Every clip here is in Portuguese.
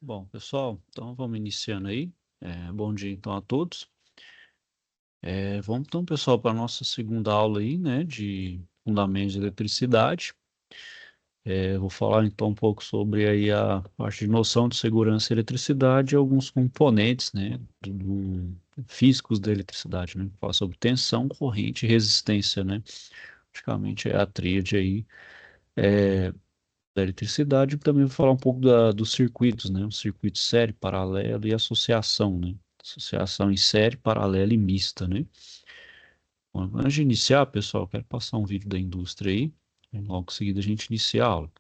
Bom, pessoal, então vamos iniciando aí. Bom dia então a todos. Vamos então, pessoal, para a nossa segunda aula aí, né, de fundamentos de eletricidade. Vou falar então um pouco sobre aí a parte de noção de segurança e eletricidade e alguns componentes, né, físicos da eletricidade, né? Falar sobre tensão, corrente e resistência, né? Praticamente é a tríade aí da eletricidade. Também vou falar um pouco dos circuitos, né? O circuito série, paralelo e associação, né? Associação em série, paralela e mista, né? Bom, antes de iniciar, pessoal, eu quero passar um vídeo da indústria aí. Logo em seguida a gente inicia a aula.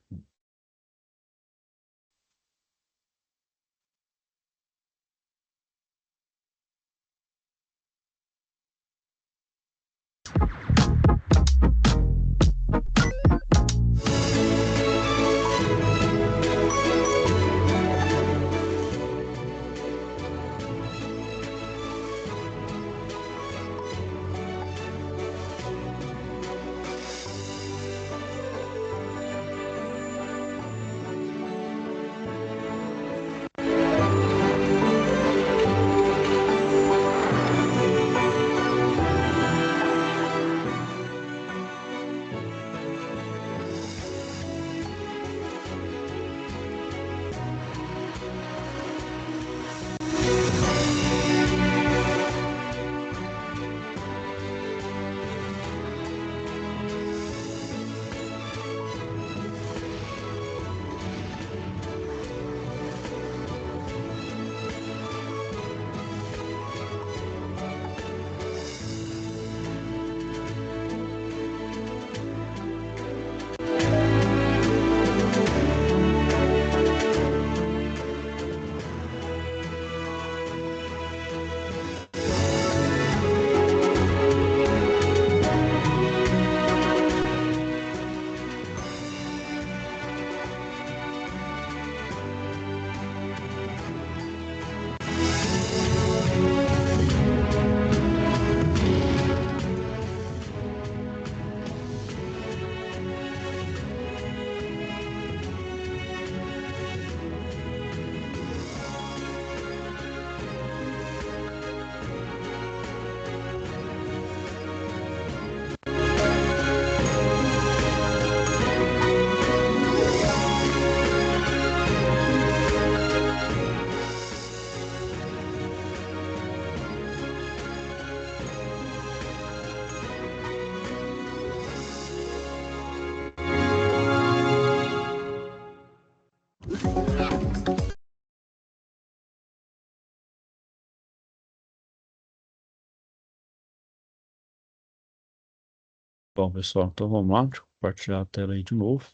Bom, pessoal, então vamos lá. Deixa eu compartilhar a tela aí de novo.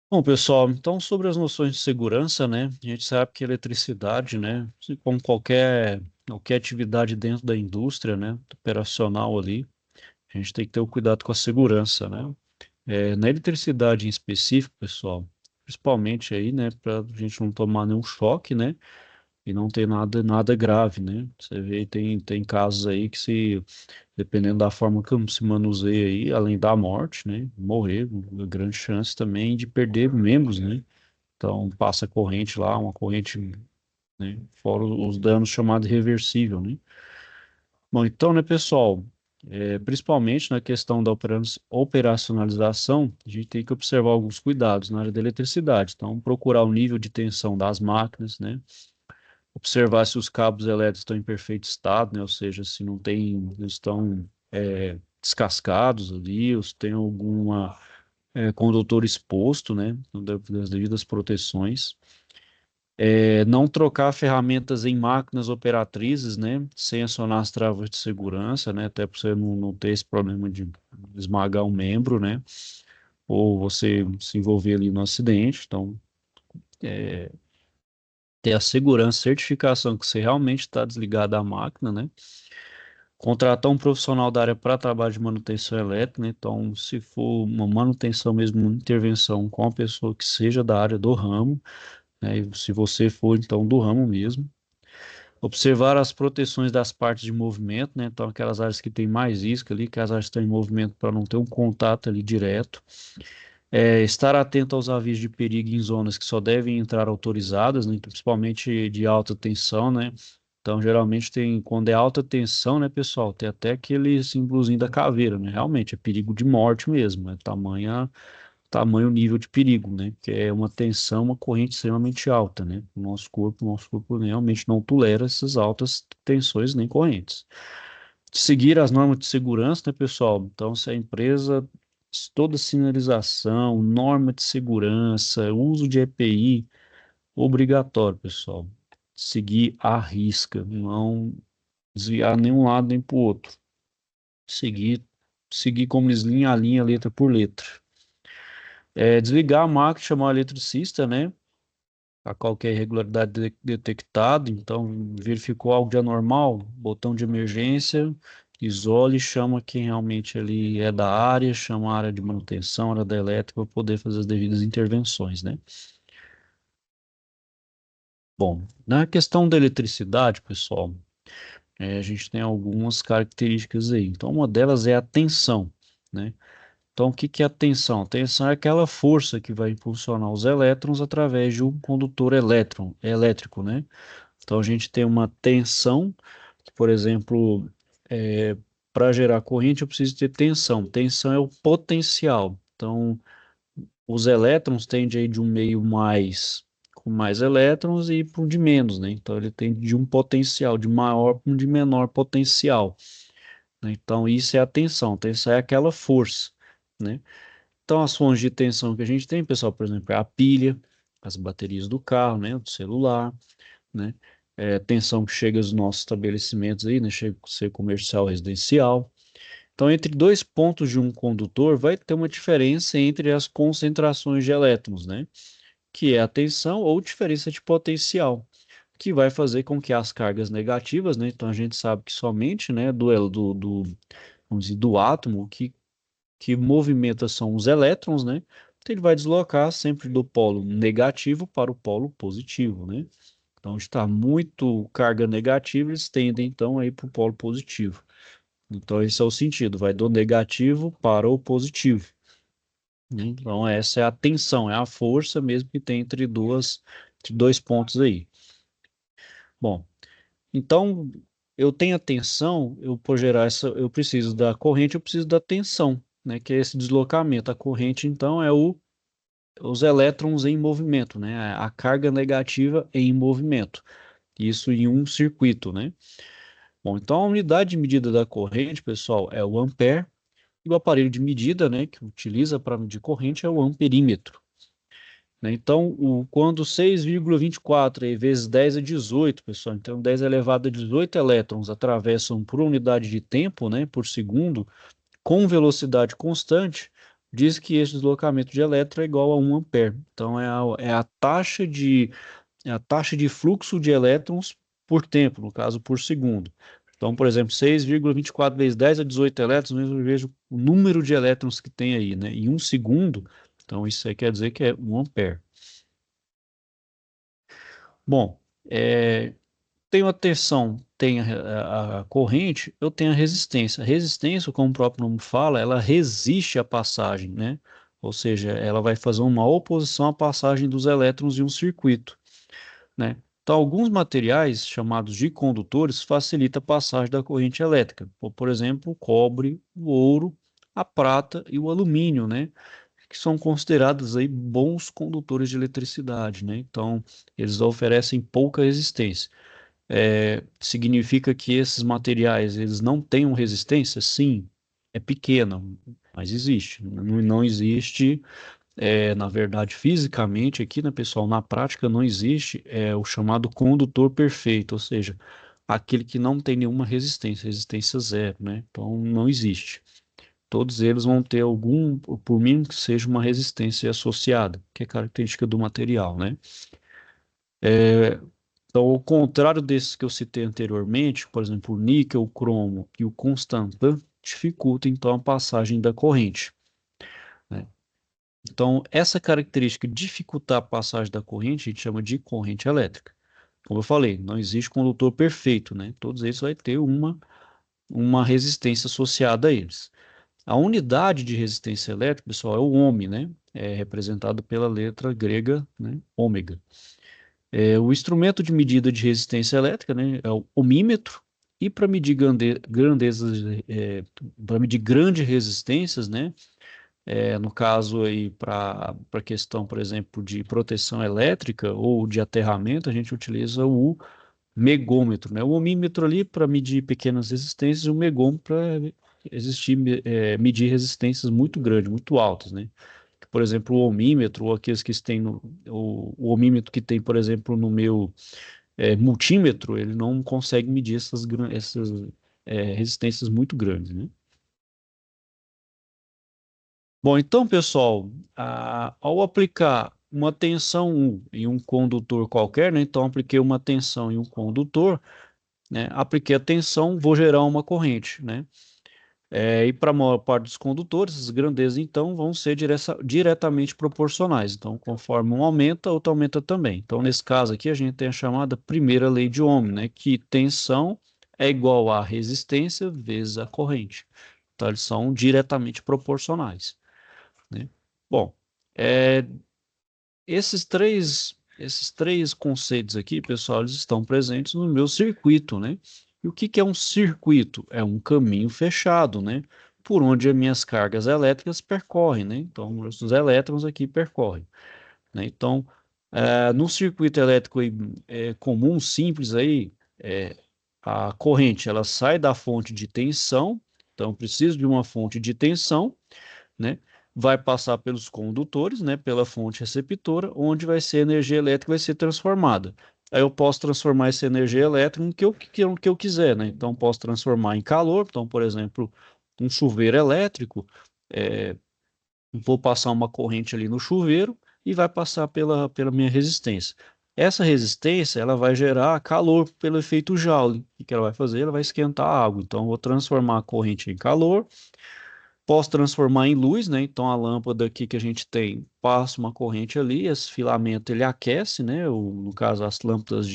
Bom, pessoal, então sobre as noções de segurança, né? A gente sabe que a eletricidade, né? Como qualquer atividade dentro da indústria, né? Operacional ali, a gente tem que ter o cuidado com a segurança, né? Na eletricidade em específico, pessoal, principalmente aí, né, para a gente não tomar nenhum choque, né, e não ter nada grave, né? Você vê, tem casos aí que dependendo da forma como se manuseia aí, além da morte, né, morrer, uma grande chance também de perder membros, né? Então, passa corrente lá, uma corrente, né, fora os danos chamados reversível, né? Bom, então, né, pessoal, principalmente na questão da operacionalização, a gente tem que observar alguns cuidados na área da eletricidade. Então, procurar o nível de tensão das máquinas, né? Observar se os cabos elétricos estão em perfeito estado, né? Ou seja, se não tem, eles estão descascados ali, ou se tem alguma condutor exposto, né? Das devidas proteções. Não trocar ferramentas em máquinas operatrizes, né, sem acionar as travas de segurança, né, até para você não ter esse problema de esmagar um membro, né, ou você se envolver ali no acidente. Então, ter a segurança, certificação que você realmente está desligado da máquina, né, contratar um profissional da área para trabalho de manutenção elétrica, né, então, se for uma manutenção mesmo, uma intervenção com a pessoa que seja da área do ramo, né, e se você for, então, do ramo mesmo. Observar as proteções das partes de movimento, né? Então, aquelas áreas que tem mais isca ali, que as áreas estão em movimento para não ter um contato ali direto. Estar atento aos avisos de perigo em zonas que só devem entrar autorizadas, né? Principalmente de alta tensão, né? Então, geralmente tem, quando é alta tensão, né, pessoal, tem até aquele símbolozinho da caveira, né? Realmente é perigo de morte mesmo, é tamanho nível de perigo, né? Que é uma tensão, uma corrente extremamente alta, né? O nosso corpo realmente não tolera essas altas tensões nem correntes. Seguir as normas de segurança, né, pessoal? Então, se a empresa, toda sinalização, norma de segurança, uso de EPI, obrigatório, pessoal. Seguir à risca, não desviar nem um lado nem para o outro. Seguir, seguir como eles linha a linha, letra por letra. Desligar a máquina, chamar o eletricista, né? A qualquer irregularidade detectada, então verificou algo de anormal, botão de emergência, isole, chama quem realmente ali é da área, chama a área de manutenção, área da elétrica, para poder fazer as devidas intervenções, né? Bom, na questão da eletricidade, pessoal, a gente tem algumas características aí. Então, uma delas é a tensão, né? Então, o que que é a tensão? A tensão é aquela força que vai impulsionar os elétrons através de um condutor elétrico, né? Então, a gente tem uma tensão, por exemplo, para gerar corrente, eu preciso ter tensão. Tensão é o potencial. Então, os elétrons tendem aí de um meio mais com mais elétrons e para um de menos, né? Então, ele tende de um potencial de maior para um de menor potencial, né? Então, isso é a tensão. Tensão é aquela força, né? Então, as fontes de tensão que a gente tem, pessoal, por exemplo, é a pilha, as baterias do carro, né? Do celular, né? Tensão que chega aos nossos estabelecimentos aí, né? Chega a ser comercial, residencial. Então, entre dois pontos de um condutor, vai ter uma diferença entre as concentrações de elétrons, né? Que é a tensão ou diferença de potencial, que vai fazer com que as cargas negativas, né? Então, a gente sabe que somente, né, vamos dizer, do átomo, que movimenta são os elétrons, né? Então, ele vai deslocar sempre do polo negativo para o polo positivo, né? Então, está muito carga negativa, eles tendem então a ir para o polo positivo. Então, esse é o sentido, vai do negativo para o positivo, né? Então, essa é a tensão, é a força mesmo que tem entre dois pontos aí. Bom, então eu tenho a tensão, por gerar essa, eu preciso da corrente, eu preciso da tensão, né? Que é esse deslocamento. A corrente, então, é os elétrons em movimento, né? A carga negativa em movimento. Isso em um circuito, né? Bom, então a unidade de medida da corrente, pessoal, é o ampere, e o aparelho de medida, né, que utiliza para medir corrente é o amperímetro, né? Então, quando 6,24 aí, vezes 10 é 18, pessoal, então 10 elevado a 18 elétrons atravessam por unidade de tempo, né, por segundo, com velocidade constante, diz que esse deslocamento de elétron é igual a 1 ampere. Então, é a taxa de fluxo de elétrons por tempo, no caso por segundo. Então, por exemplo, 6,24 vezes 10 a 18 elétrons, eu vejo o número de elétrons que tem aí, né? Em um segundo, então isso aí quer dizer que é 1 ampere. Bom, tenho a tensão, tenho a corrente, eu tenho a resistência. A resistência, como o próprio nome fala, ela resiste à passagem, né? Ou seja, ela vai fazer uma oposição à passagem dos elétrons em um circuito, né? Então, alguns materiais, chamados de condutores, facilitam a passagem da corrente elétrica. Por exemplo, o cobre, o ouro, a prata e o alumínio, né? Que são considerados aí bons condutores de eletricidade, né? Então, eles oferecem pouca resistência. Significa que esses materiais, eles não tenham resistência? Sim, é pequena, mas existe. Não existe na verdade, fisicamente aqui, né, pessoal, na prática não existe o chamado condutor perfeito, ou seja, aquele que não tem nenhuma resistência, resistência zero, né? Então não existe. Todos eles vão ter algum, por mínimo que seja, uma resistência associada, que é característica do material, né? Então, ao contrário desses que eu citei anteriormente, por exemplo, o níquel, o cromo e o constantan, dificulta então a passagem da corrente, né? Então, essa característica dificultar a passagem da corrente, a gente chama de corrente elétrica. como eu falei, não existe condutor perfeito, né? Todos eles vai ter uma resistência associada a eles. A unidade de resistência elétrica, pessoal, é o ohm, né? É representado pela letra grega, né? Ômega. O instrumento de medida de resistência elétrica, né? É o ohmímetro. E para medir grandezas, para medir grandes resistências, né? No caso aí para questão, por exemplo, de proteção elétrica ou de aterramento, a gente utiliza o megômetro, né? O ohmímetro ali para medir pequenas resistências e o megômetro para medir resistências muito grandes, muito altas, né? Por exemplo, o ohmímetro, ou aqueles que têm o ohmímetro que tem, por exemplo, no meu multímetro, ele não consegue medir essas resistências muito grandes, né? Bom, então, pessoal, ao aplicar uma tensão 1 em um condutor qualquer, né? Então, apliquei uma tensão em um condutor, né? Apliquei a tensão, vou gerar uma corrente, né? E para a maior parte dos condutores, as grandezas, então, vão ser diretamente proporcionais. Então, conforme um aumenta, outro aumenta também. Então, nesse caso aqui, a gente tem a chamada primeira lei de Ohm, né? Que tensão é igual a resistência vezes a corrente. Então, eles são diretamente proporcionais, né? Bom, é, esses três conceitos aqui, pessoal, eles estão presentes no meu circuito, né? E o que que é um circuito? É um caminho fechado, né? Por onde as minhas cargas elétricas percorrem, né? Então, os elétrons aqui percorrem, né? Então, no circuito elétrico aí, comum, simples aí, é, a corrente, ela sai da fonte de tensão, então, eu preciso de uma fonte de tensão, né? Vai passar pelos condutores, né? Pela fonte receptora, onde vai ser a energia elétrica vai ser transformada. Aí eu posso transformar essa energia elétrica no que eu quiser, né? Então posso transformar em calor. Então, por exemplo, um chuveiro elétrico, é, vou passar uma corrente ali no chuveiro e vai passar pela minha resistência. Essa resistência ela vai gerar calor pelo efeito Joule. O que ela vai fazer? Ela vai esquentar a água. Então, eu vou transformar a corrente em calor. Posso transformar em luz, né? Então a lâmpada aqui que a gente tem passa uma corrente ali, esse filamento ele aquece, né? No caso as lâmpadas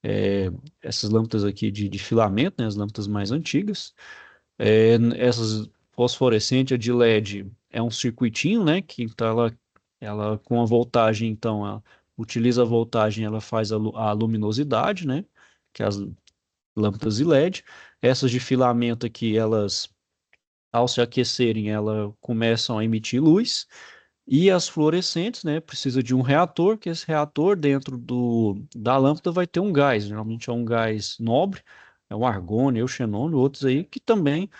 é, essas lâmpadas aqui de filamento, né? As lâmpadas mais antigas. Essas fosforescente, a de LED é um circuitinho, né? Que então ela com a voltagem, então ela utiliza a voltagem, ela faz a luminosidade, né? Que é as lâmpadas de LED. Essas de filamento aqui, elas ao se aquecerem, elas começam a emitir luz. E as fluorescentes, né, precisa de um reator, que esse reator dentro da lâmpada vai ter um gás, geralmente é um gás nobre, é o argônio, o xenônio, outros aí, que também,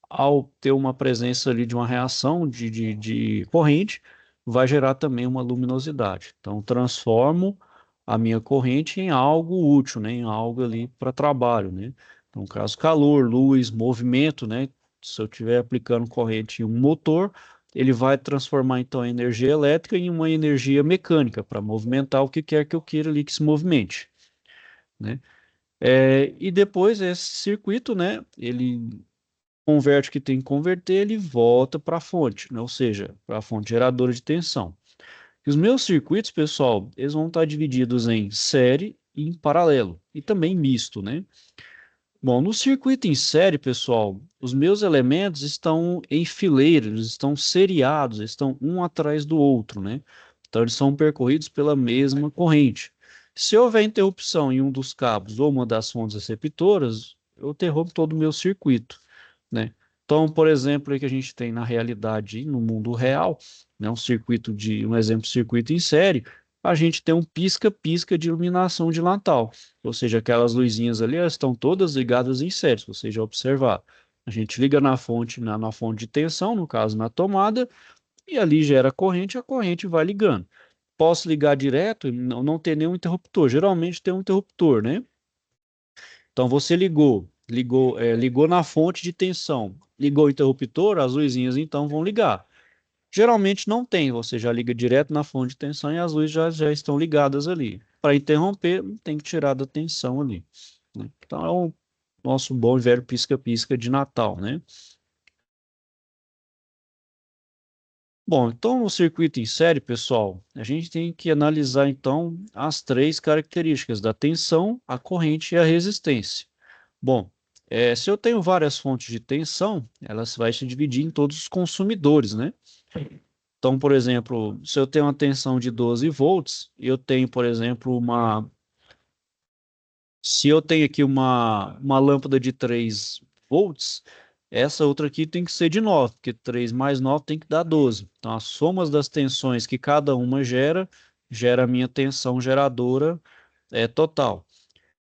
ao ter uma presença ali de uma reação de corrente, vai gerar também uma luminosidade. Então, transformo a minha corrente em algo útil, né, em algo ali para trabalho, né? Então, no caso, calor, luz, movimento, né? Se eu estiver aplicando corrente em um motor, ele vai transformar então a energia elétrica em uma energia mecânica para movimentar o que quer que eu queira ali que se movimente, né? E depois esse circuito, né? Ele converte o que tem que converter, ele volta para a fonte, né? Ou seja, para a fonte geradora de tensão. E os meus circuitos, pessoal, eles vão estar divididos em série e em paralelo, e também misto, né? Bom, no circuito em série, pessoal, os meus elementos estão em fileira, eles estão seriados, estão um atrás do outro, né? Então, eles são percorridos pela mesma corrente. Se houver interrupção em um dos cabos ou uma das fontes receptoras, eu interrompo todo o meu circuito, né? Então, por exemplo, aí que a gente tem na realidade, no mundo real, né, um exemplo de circuito em série, a gente tem um pisca-pisca de iluminação de Natal. Ou seja, aquelas luzinhas ali, elas estão todas ligadas em série, se você já observar. A gente liga na fonte, na fonte de tensão, no caso na tomada, e ali gera corrente, a corrente vai ligando. Posso ligar direto e não ter nenhum interruptor. Geralmente tem um interruptor, né? Então você ligou na fonte de tensão, ligou o interruptor, as luzinhas então vão ligar. Geralmente não tem, você já liga direto na fonte de tensão e as luzes já estão ligadas ali. Para interromper, tem que tirar da tensão ali, né? Então é o nosso bom e velho pisca-pisca de Natal, né? Bom, então no circuito em série, pessoal, a gente tem que analisar então as três características da tensão, a corrente e a resistência. Bom, se eu tenho várias fontes de tensão, elas vai se dividir em todos os consumidores, né? Então, por exemplo, se eu tenho uma tensão de 12 volts, eu tenho, por exemplo, se eu tenho aqui uma lâmpada de 3 volts, essa outra aqui tem que ser de 9, porque 3 mais 9 tem que dar 12. Então, as somas das tensões que cada uma gera a minha tensão geradora total.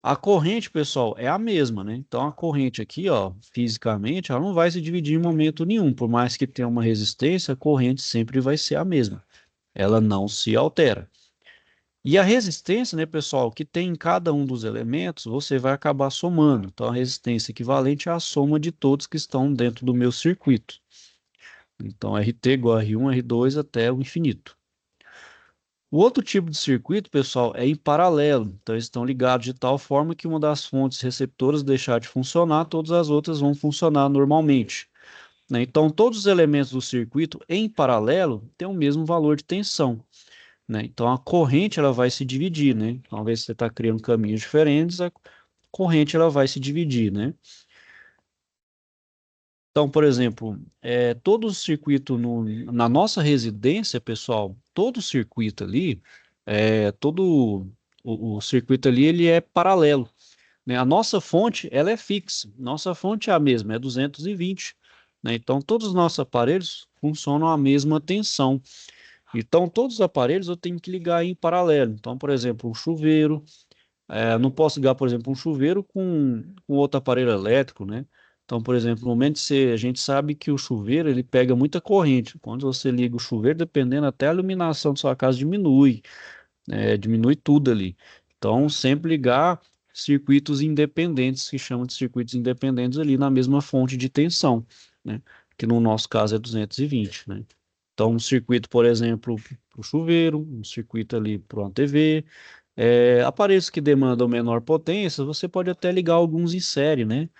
A corrente, pessoal, é a mesma, né? Então, a corrente aqui, ó, fisicamente, ela não vai se dividir em momento nenhum. Por mais que tenha uma resistência, a corrente sempre vai ser a mesma. Ela não se altera. E a resistência, né, pessoal, que tem em cada um dos elementos, você vai acabar somando. Então, a resistência equivalente é a soma de todos que estão dentro do meu circuito. Então, RT igual a R1, R2 até o infinito. O outro tipo de circuito, pessoal, é em paralelo. Então, eles estão ligados de tal forma que uma das fontes receptoras deixar de funcionar, todas as outras vão funcionar normalmente, né? Então, todos os elementos do circuito em paralelo têm o mesmo valor de tensão, né? Então, a corrente ela vai se dividir, né? Então, ao invés de você está criando caminhos diferentes, a corrente ela vai se dividir, né? Então, por exemplo, todo o circuito na nossa residência, pessoal, todo o circuito ali, todo o circuito ali, ele é paralelo, né? A nossa fonte, ela é fixa, nossa fonte é a mesma, é 220, né? Então, todos os nossos aparelhos funcionam à mesma tensão. Então, todos os aparelhos eu tenho que ligar em paralelo. Então, por exemplo, o chuveiro, não posso ligar, por exemplo, um chuveiro com outro aparelho elétrico, né? Então, por exemplo, no momento a gente sabe que o chuveiro ele pega muita corrente. Quando você liga o chuveiro, dependendo, até a iluminação da sua casa diminui, né? Diminui tudo ali. Então, sempre ligar circuitos independentes, que chamam de circuitos independentes ali na mesma fonte de tensão, né? Que no nosso caso é 220, né? Então, um circuito, por exemplo, para o chuveiro, um circuito ali para uma TV, aparelhos que demandam menor potência, você pode até ligar alguns em série, né?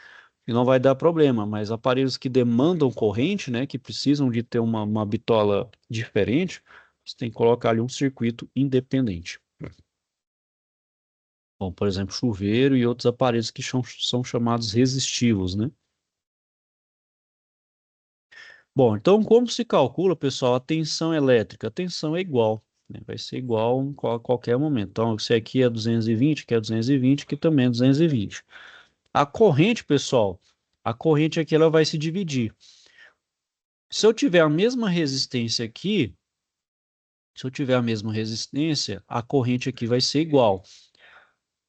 E não vai dar problema, mas aparelhos que demandam corrente, né? Que precisam de ter uma bitola diferente, você tem que colocar ali um circuito independente. Bom, por exemplo, chuveiro e outros aparelhos que são chamados resistivos, né? Bom, então como se calcula, pessoal, a tensão elétrica? A tensão é igual, né? Vai ser igual a qualquer momento. Então, se aqui é 220, aqui é 220, aqui também é 220. A corrente, pessoal, a corrente aqui ela vai se dividir. Se eu tiver a mesma resistência aqui, se eu tiver a mesma resistência, a corrente aqui vai ser igual.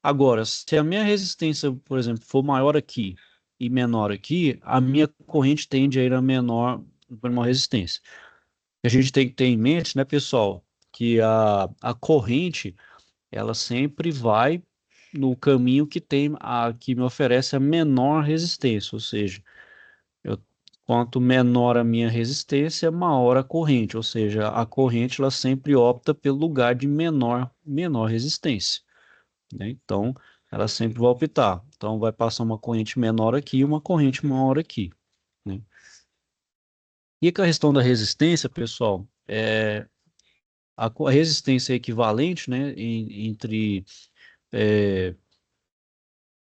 Agora, se a minha resistência, por exemplo, for maior aqui e menor aqui, a minha corrente tende a ir a menor resistência. A gente tem que ter em mente, né, pessoal, que a corrente, ela sempre vai no caminho que me oferece a menor resistência, ou seja, eu, quanto menor a minha resistência, maior a corrente, ou seja, a corrente ela sempre opta pelo lugar de menor resistência, né? Então, ela sempre vai optar. Então, vai passar uma corrente menor aqui e uma corrente maior aqui, né? E a questão da resistência, pessoal, a resistência é equivalente, né, entre é,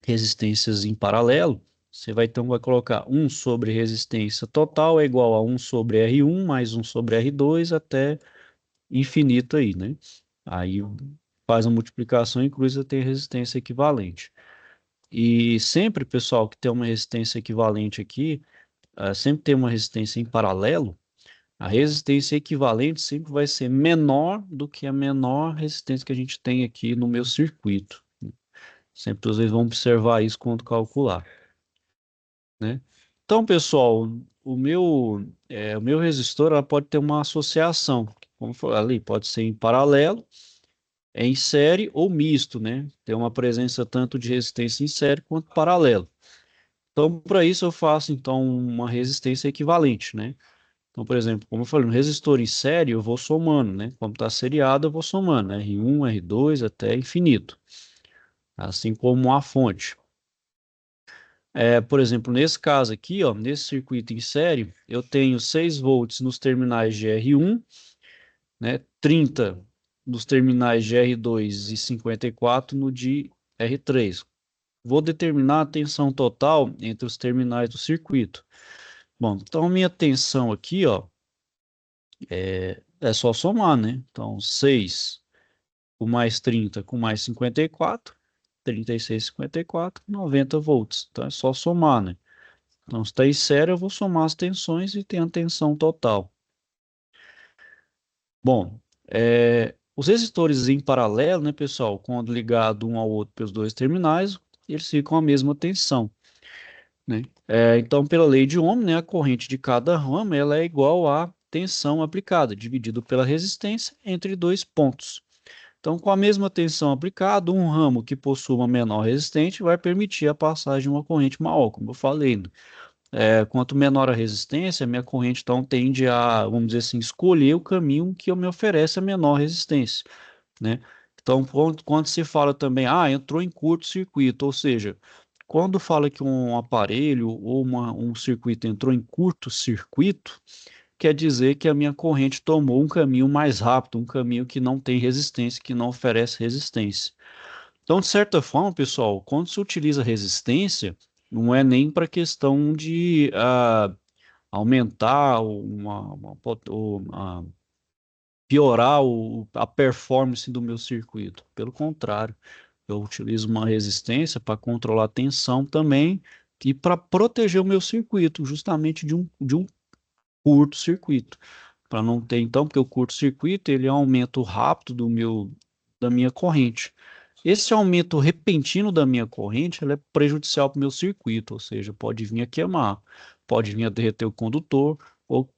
resistências em paralelo. Você vai colocar 1 sobre resistência total é igual a 1 sobre R1 mais 1 sobre R2 até infinito aí, né? Aí faz a multiplicação e cruza tem resistência equivalente. E sempre, pessoal, que tem uma resistência equivalente aqui, sempre tem uma resistência em paralelo, a resistência equivalente sempre vai ser menor do que a menor resistência que a gente tem aqui no meu circuito. Sempre vocês vão observar isso quando calcular, né? Então, pessoal, o meu resistor ela pode ter uma associação, como foi ali, pode ser em paralelo, em série ou misto, né? Tem uma presença tanto de resistência em série quanto paralelo. Então, para isso eu faço então uma resistência equivalente, né? Então, por exemplo, como eu falei, um resistor em série eu vou somando, né? Como está seriado, eu vou somando, né? R1, R2 até infinito, assim como a fonte. Por exemplo, nesse caso aqui, ó, nesse circuito em série, eu tenho 6 volts nos terminais de R1, né, 30 nos terminais de R2 e 54 no de R3. Vou determinar a tensão total entre os terminais do circuito. Bom, então minha tensão aqui, ó, é só somar, né? Então, 6 com mais 30 com mais 54, 36, 54, 90 volts. Então, é só somar, né? Então, se está em série, eu vou somar as tensões e ter a tensão total. Bom, os resistores em paralelo, né, pessoal, quando ligado um ao outro pelos dois terminais, eles ficam a mesma tensão, né? Então, pela lei de Ohm, né, a corrente de cada ramo ela é igual à tensão aplicada, dividido pela resistência entre dois pontos. Então, com a mesma tensão aplicada, um ramo que possua uma menor resistente vai permitir a passagem de uma corrente maior, como eu falei, né? Quanto menor a resistência, a minha corrente então tende a, vamos dizer assim, escolher o caminho que me oferece a menor resistência, né? Então, quando se fala também, entrou em curto-circuito, ou seja, quando fala que um aparelho ou um circuito entrou em curto-circuito, quer dizer que a minha corrente tomou um caminho mais rápido, um caminho que não tem resistência, que não oferece resistência. Então, de certa forma, pessoal, quando se utiliza resistência, não é nem para questão de aumentar piorar a performance do meu circuito. Pelo contrário, eu utilizo uma resistência para controlar a tensão também e para proteger o meu circuito, justamente de um curto-circuito. Para não ter, então, porque o curto-circuito ele é um aumento rápido da minha corrente. Esse aumento repentino da minha corrente, ela é prejudicial para o meu circuito, ou seja, pode vir a queimar, pode vir a derreter o condutor,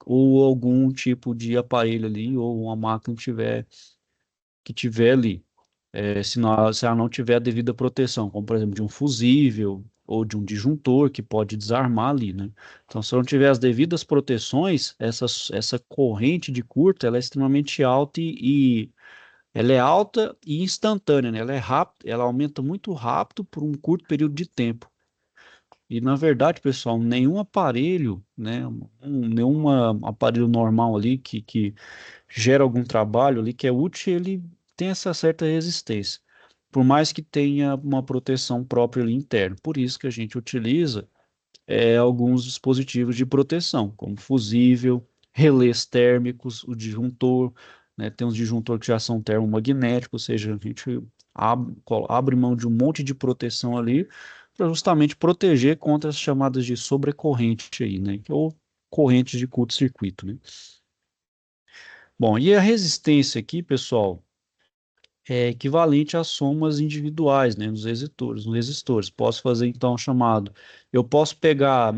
ou algum tipo de aparelho ali, ou uma máquina que tiver ali. Se ela não tiver a devida proteção, como por exemplo de um fusível ou de um disjuntor que pode desarmar ali, né? Então, se eu não tiver as devidas proteções, essa corrente de curto, ela é extremamente alta e ela é alta e instantânea, né? Ela é rápida, ela aumenta muito rápido por um curto período de tempo. E na verdade, pessoal, nenhum aparelho, né, nenhum aparelho normal ali que gera algum trabalho ali que é útil, ele tem essa certa resistência, por mais que tenha uma proteção própria ali interna. Por isso que a gente utiliza alguns dispositivos de proteção, como fusível, relés térmicos, o disjuntor, né? Tem uns disjuntores que já são termomagnéticos, ou seja, a gente abre mão de um monte de proteção ali para justamente proteger contra as chamadas de sobrecorrente aí, né? Ou correntes de curto-circuito, né? Bom, e a resistência aqui, pessoal, é equivalente às somas individuais, né, nos resistores. Posso fazer então chamado. Eu posso pegar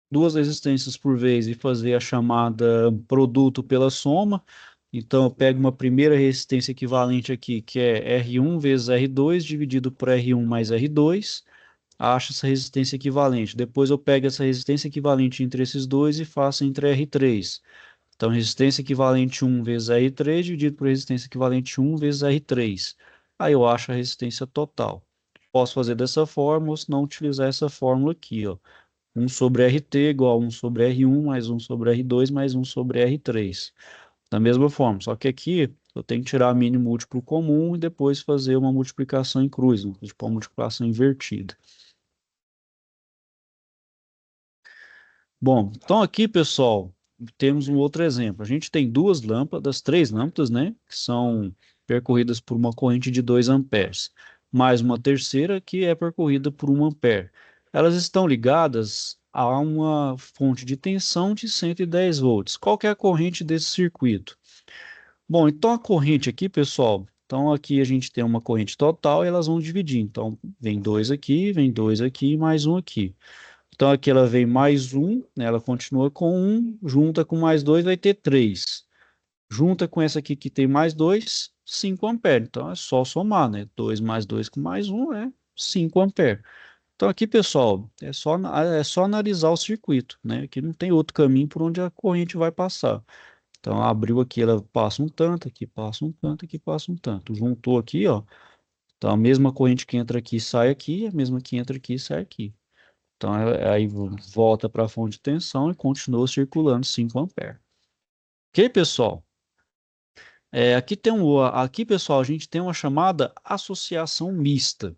duas resistências por vez e fazer a chamada produto pela soma. Então, eu pego uma primeira resistência equivalente aqui, que é R1 vezes R2 dividido por R1 mais R2. Acho essa resistência equivalente. Depois eu pego essa resistência equivalente entre esses dois e faço entre R3. Então, resistência equivalente 1 vezes R3 dividido por resistência equivalente 1 vezes R3. Aí eu acho a resistência total. Posso fazer dessa forma ou se não utilizar essa fórmula aqui, ó. 1 sobre RT igual a 1 sobre R1 mais 1 sobre R2 mais 1 sobre R3. Da mesma forma, só que aqui eu tenho que tirar mínimo múltiplo comum e depois fazer uma multiplicação em cruz, né? Tipo uma multiplicação invertida. Bom, então aqui, pessoal, temos um outro exemplo. A gente tem duas lâmpadas, três lâmpadas, né, que são percorridas por uma corrente de 2 amperes, mais uma terceira que é percorrida por 1 ampere. Elas estão ligadas a uma fonte de tensão de 110 volts. Qual que é a corrente desse circuito? Bom, então a corrente aqui, pessoal, então aqui a gente tem uma corrente total e elas vão dividir. Então, vem dois aqui, mais um aqui. Então aqui ela vem mais um, né, ela continua com um, junta com mais dois, vai ter três. Junta com essa aqui que tem mais dois, 5 amperes. Então é só somar, né? 2 mais 2 com mais um é 5 amperes. Então aqui, pessoal, é só analisar o circuito, né? Aqui não tem outro caminho por onde a corrente vai passar. Então abriu aqui, ela passa um tanto, aqui passa um tanto, aqui passa um tanto. Juntou aqui, ó, Então, a mesma corrente que entra aqui sai aqui, a mesma que entra aqui sai aqui. Então, aí volta para a fonte de tensão e continua circulando 5 amperes. Ok, pessoal? Aqui, pessoal, a gente tem uma chamada associação mista,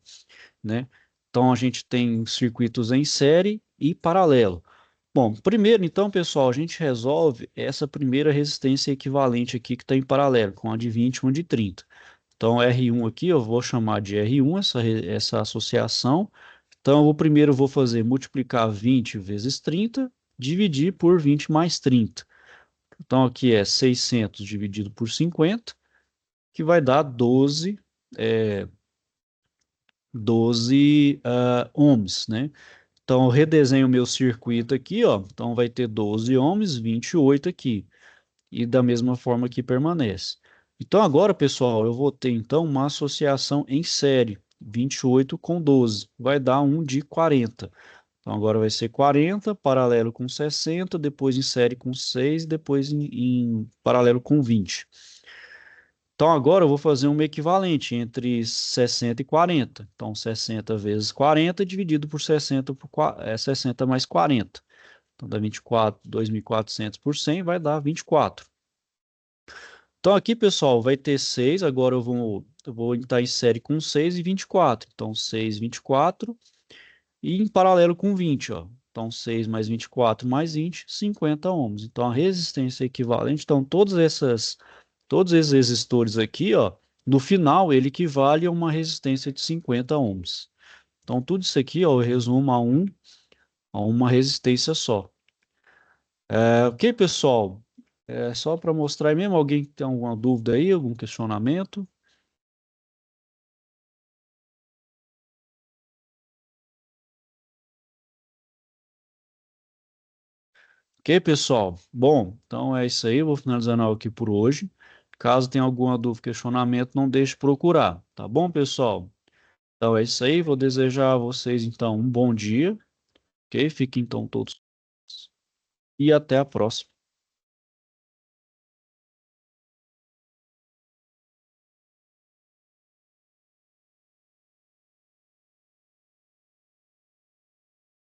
né? Então, a gente tem circuitos em série e paralelo. Bom, primeiro, então, pessoal, a gente resolve essa primeira resistência equivalente aqui que está em paralelo, com a de 20 e uma de 30. Então, R1 aqui eu vou chamar de R1, essa associação. Então, primeiro eu vou fazer multiplicar 20 vezes 30, dividir por 20 mais 30. Então, aqui é 600 dividido por 50, que vai dar 12 ohms, né? Então, eu redesenho o meu circuito aqui, ó. Então, vai ter 12 ohms, 28 aqui. E da mesma forma que permanece. Então, agora, pessoal, eu vou ter, então, uma associação em série. 28 com 12. Vai dar um de 40. Então, agora vai ser 40, paralelo com 60, depois em série com 6, depois em paralelo com 20. Então, agora eu vou fazer um equivalente entre 60 e 40. Então, 60 vezes 40 dividido por 60, 60 mais 40. Então, dá 24, 2.400 por 100, vai dar 24. Então, aqui, pessoal, vai ter 6. Agora eu vou estar em série com 6 e 24. Então, 6, 24. E em paralelo com 20, ó. Então, 6 mais 24 mais 20, 50 ohms. Então, a resistência equivalente. Então, todos esses resistores aqui, ó, no final, ele equivale a uma resistência de 50 ohms. Então, tudo isso aqui, ó, eu resumo a uma resistência só. Ok, pessoal? Só para mostrar aí mesmo, alguém tem alguma dúvida aí, algum questionamento? Ok, pessoal? Bom, então é isso aí, eu vou finalizando aqui por hoje. Caso tenha alguma dúvida, questionamento, não deixe de procurar, tá bom, pessoal? Então é isso aí, vou desejar a vocês então um bom dia, ok? Fiquem então todos e até a próxima.